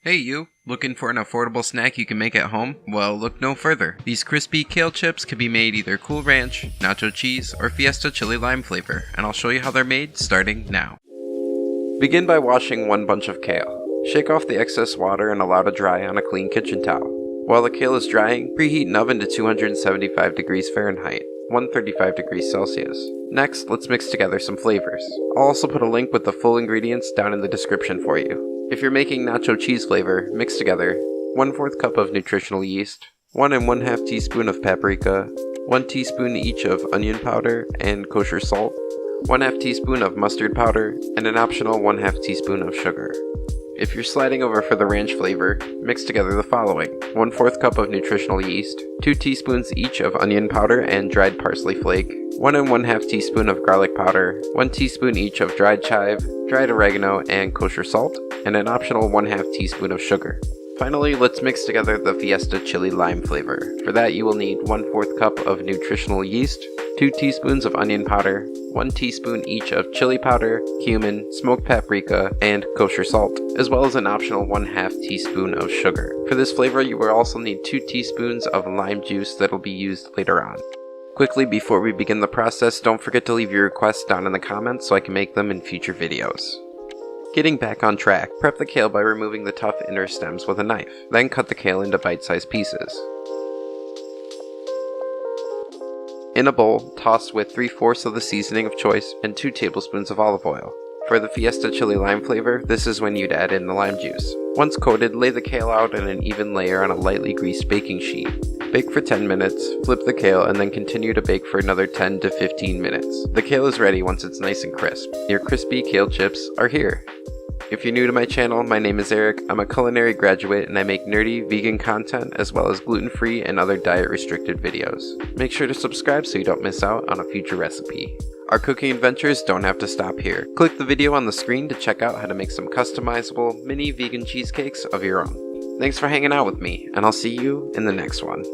Hey you, looking for an affordable snack you can make at home? Well, look no further. These crispy kale chips can be made either Cool Ranch, Nacho Cheese, or Fiesta Chili Lime flavor, and I'll show you how they're made starting now. Begin by washing one bunch of kale. Shake off the excess water and allow to dry on a clean kitchen towel. While the kale is drying, preheat an oven to 275 degrees Fahrenheit, 135 degrees Celsius. Next, let's mix together some flavors. I'll also put a link with the full ingredients down in the description for you. If you're making nacho cheese flavor, mix together 1/4 cup of nutritional yeast, 1 1/2 teaspoon of paprika, 1 teaspoon each of onion powder and kosher salt, 1/2 teaspoon of mustard powder, and an optional 1/2 teaspoon of sugar. If you're sliding over for the ranch flavor, mix together the following: 1/4 cup of nutritional yeast, 2 teaspoons each of onion powder and dried parsley flake, 1 1/2 teaspoon of garlic powder, 1 teaspoon each of dried chive, dried oregano, and kosher salt, and an optional 1/2 teaspoon of sugar. Finally, let's mix together the Fiesta Chili Lime flavor. For that, you will need 1/4 cup of nutritional yeast, 2 teaspoons of onion powder, 1 teaspoon each of chili powder, cumin, smoked paprika, and kosher salt, as well as an optional 1/2 teaspoon of sugar. For this flavor, you will also need 2 teaspoons of lime juice that will be used later on. Quickly, before we begin the process, don't forget to leave your requests down in the comments so I can make them in future videos. Getting back on track, prep the kale by removing the tough inner stems with a knife. Then cut the kale into bite-sized pieces. In a bowl, toss with 3/4 of the seasoning of choice and 2 tablespoons of olive oil. For the Fiesta Chili Lime flavor, this is when you'd add in the lime juice. Once coated, lay the kale out in an even layer on a lightly greased baking sheet. Bake for 10 minutes, flip the kale, and then continue to bake for another 10 to 15 minutes. The kale is ready once it's nice and crisp. Your crispy kale chips are here. If you're new to my channel, my name is Eric. I'm a culinary graduate and I make nerdy vegan content as well as gluten-free and other diet-restricted videos. Make sure to subscribe so you don't miss out on a future recipe. Our cooking adventures don't have to stop here. Click the video on the screen to check out how to make some customizable mini vegan cheesecakes of your own. Thanks for hanging out with me, and I'll see you in the next one.